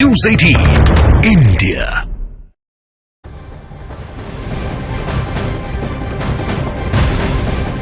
News 18 India।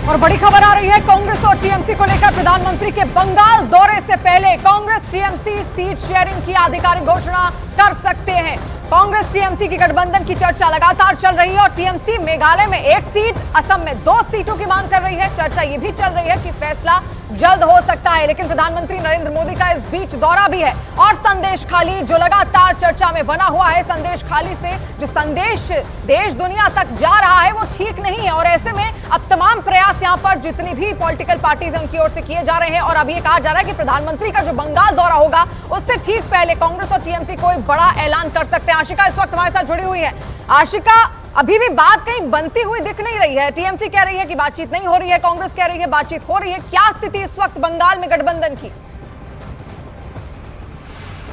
और बड़ी खबर आ रही है कांग्रेस और टीएमसी को लेकर। प्रधानमंत्री के बंगाल दौरे से पहले कांग्रेस टीएमसी सीट शेयरिंग की आधिकारिक घोषणा कर सकते हैं। कांग्रेस टीएमसी की गठबंधन की चर्चा लगातार चल रही है और टीएमसी मेघालय में 1 सीट, असम में 2 सीटों की मांग कर रही है। चर्चा ये भी चल रही है कि फैसला जल्द हो सकता है, लेकिन प्रधानमंत्री नरेंद्र मोदी का इस बीच दौरा भी है और संदेश खाली जो लगातार चर्चा में बना हुआ है। संदेश खाली से जो संदेश देश दुनिया तक जा रहा है वो ठीक नहीं है और ऐसे में अब तमाम प्रयास यहाँ पर जितनी भी पॉलिटिकल पार्टीज हैं उनकी ओर से किए जा रहे हैं और अब ये कहा जा रहा है कि प्रधानमंत्री का जो बंगाल दौरा होगा उससे ठीक पहले कांग्रेस और टीएमसी कोई बड़ा ऐलान कर सकते हैं। आशिका इस वक्त हमारे साथ जुड़ी हुई है। आशिका, अभी भी बात कहीं बनती हुई दिख नहीं रही है। टीएमसी कह रही है कि बातचीत नहीं हो रही है, कांग्रेस कह रही है बातचीत हो रही है। क्या स्थिति इस वक्त बंगाल में गठबंधन की?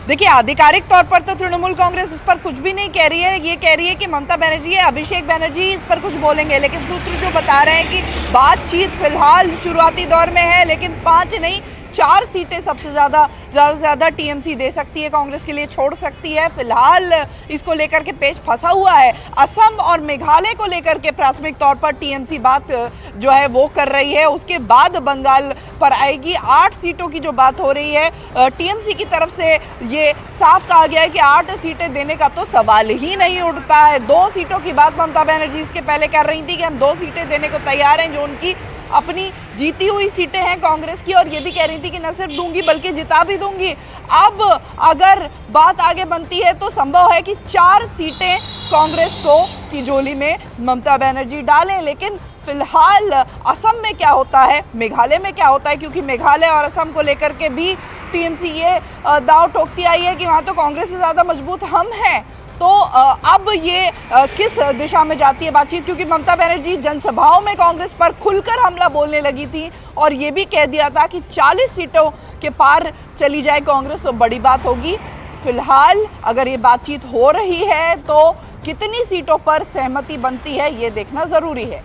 देखिए, आधिकारिक तौर पर तो तृणमूल कांग्रेस इस पर कुछ भी नहीं कह रही है। ये कह रही है कि ममता बनर्जी या अभिषेक बनर्जी इस पर कुछ बोलेंगे, लेकिन सूत्र जो बता रहे हैं कि बातचीत फिलहाल शुरुआती दौर में है, लेकिन 5 नहीं 4 सीटें सबसे ज़्यादा से ज़्यादा टीएमसी दे सकती है, कांग्रेस के लिए छोड़ सकती है। फिलहाल इसको लेकर के पेच फंसा हुआ है। असम और मेघालय को लेकर के प्राथमिक तौर पर टीएमसी बात जो है वो कर रही है, उसके बाद बंगाल पर आएगी। 8 सीटों की जो बात हो रही है टीएमसी की तरफ से ये साफ कहा गया है कि 8 सीटें देने का तो सवाल ही नहीं उठता है। 2 सीटों की बात ममता बनर्जी इसके पहले कर रही थी कि हम 2 सीटें देने को तैयार हैं, जो उनकी अपनी जीती हुई सीटें हैं कांग्रेस की, और ये भी कह रही थी कि न सिर्फ दूंगी बल्कि जिता भी दूंगी। अब अगर बात आगे बनती है तो संभव है कि 4 सीटें कांग्रेस को की झोली में ममता बनर्जी डालें, लेकिन फिलहाल असम में क्या होता है, मेघालय में क्या होता है, क्योंकि मेघालय और असम को लेकर के भी टीएमसी ये दाव ठोकती आई है कि वहाँ तो कांग्रेस से ज़्यादा मजबूत हम हैं। तो अब ये किस दिशा में जाती है बातचीत, क्योंकि ममता बनर्जी जनसभाओं में कांग्रेस पर खुलकर हमला बोलने लगी थी और ये भी कह दिया था कि 40 सीटों के पार चली जाए कांग्रेस तो बड़ी बात होगी। फिलहाल अगर ये बातचीत हो रही है तो कितनी सीटों पर सहमति बनती है ये देखना जरूरी है।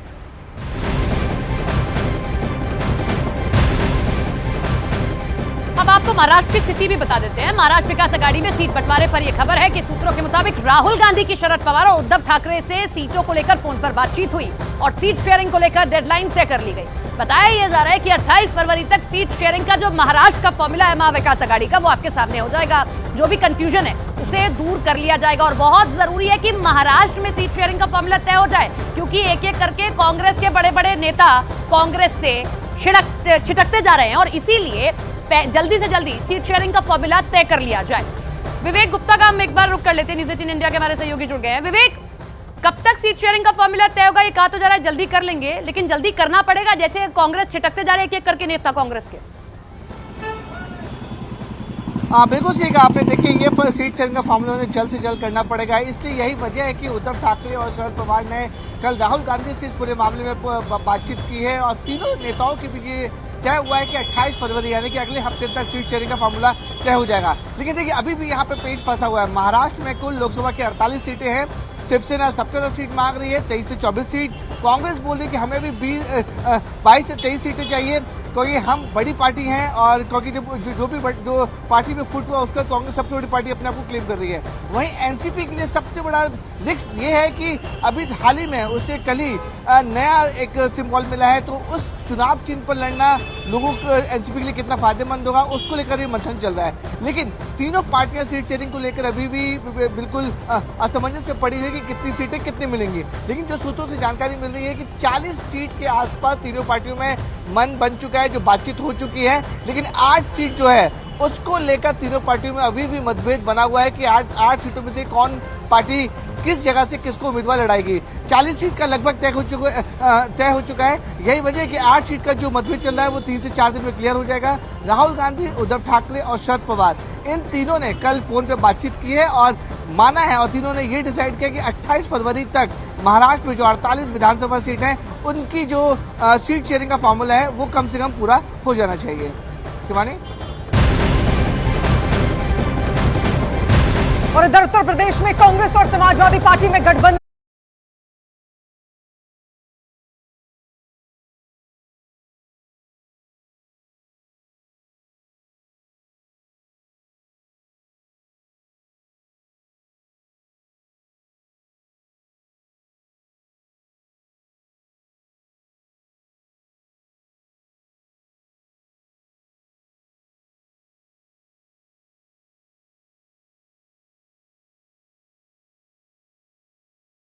अब आपको महाराष्ट्र की स्थिति भी बता देते हैं। महाराष्ट्र विकास आघाड़ी में सीट बंटवारे पर यह खबर है कि सूत्रों के मुताबिक राहुल गांधी की शरद पवार और उद्धव ठाकरे से सीटों को लेकर फोन पर बातचीत हुई और सीट शेयरिंग को लेकर डेडलाइन तय कर ली गई। बताया यह जा रहा है कि 28 फरवरी तक सीट शेयरिंग का जो महाराष्ट्र का फॉर्मूला है महाविकास आघाड़ी का, वो आपके सामने हो जाएगा। जो भी कंफ्यूजन है उसे दूर कर लिया जाएगा और बहुत जरूरी है कि महाराष्ट्र में सीट शेयरिंग का फॉर्मूला तय हो जाए, क्योंकि एक एक करके कांग्रेस के बड़े बड़े नेता कांग्रेस से छिटकते जा रहे हैं और इसीलिए जल्दी से जल्दी सीट शेयरिंग का फॉर्मूला तय कर लिया जाए। विवेक गुप्ता का हम एक बार रुक कर लेते हैं, न्यूज़ 18 इंडिया के हमारे सहयोगी जुड़ गए हैं। विवेक, कब तक सीट शेयरिंग का फॉर्मूला तय होगा? ये कहा तो जा रहा है जल्दी कर लेंगे, लेकिन जल्दी करना पड़ेगा, जैसे कांग्रेस छिटकते जा रहे हैं एक एक करके नेता कांग्रेस के। बिल्कुल सही कहा आपने। देखेंगे सीट शेयरिंग का फॉर्मूला उन्हें जल्द से जल्द करना पड़ेगा। इसलिए यही वजह है कि उद्धव ठाकरे और शरद पवार ने कल राहुल गांधी से इस पूरे मामले में बातचीत की है और तीनों नेताओं के बीच ये तय हुआ है कि 28 फरवरी यानी कि अगले हफ्ते तक सीट शेयरिंग का फॉर्मूला तय हो जाएगा। लेकिन देखिए, अभी भी यहाँ पे पेच फंसा हुआ है। महाराष्ट्र में कुल लोकसभा की 48 सीटें हैं। शिवसेना 17 सीट मांग रही है, 23 से 24 सीट। कांग्रेस बोल रही है कि हमें भी 22 से 23 सीटें चाहिए, क्योंकि हम बड़ी पार्टी हैं और क्योंकि जो पार्टी में फुट हुआ उसका कांग्रेस सबसे बड़ी पार्टी अपने आप को क्लेम कर रही है। वहीं एनसीपी के लिए सबसे बड़ा रिस्क ये है कि अभी हाल ही में उसे कल ही नया एक सिंबल मिला है, तो उस चुनाव चिन्ह पर लड़ना लोगों को एनसीपी के लिए कितना फायदेमंद होगा उसको लेकर भी मंथन चल रहा है। लेकिन तीनों पार्टियां सीट शेयरिंग को लेकर अभी भी बिल्कुल असमंजस में पड़ी हुई कि कितनी सीटें कितनी मिलेंगी। लेकिन जो सूत्रों से जानकारी मिल रही है कि 40 सीट के आसपास तीनों पार्टियों में मन बन चुका है, जो बातचीत हो चुकी है। लेकिन 8 सीट जो है उसको लेकर तीनों पार्टियों में अभी भी मतभेद बना हुआ है कि 8 सीटों में से कौन पार्टी किस जगह से किसको उम्मीदवार लड़ाएगी। 40 सीट का लगभग तय हो चुका है। यही वजह है कि 8 सीट का जो मतभेद चल रहा है वो 3 से 4 दिन में क्लियर हो जाएगा। राहुल गांधी, उद्धव ठाकरे और शरद पवार, इन तीनों ने कल फोन पे बातचीत की है और माना है और तीनों ने ये डिसाइड किया कि 28 फरवरी तक महाराष्ट्र में जो 48 विधानसभा सीट हैं उनकी जो सीट शेयरिंग का फॉर्मूला है वो कम से कम पूरा हो जाना चाहिए। शिवानी। और इधर उत्तर प्रदेश में कांग्रेस और समाजवादी पार्टी में गठबंधन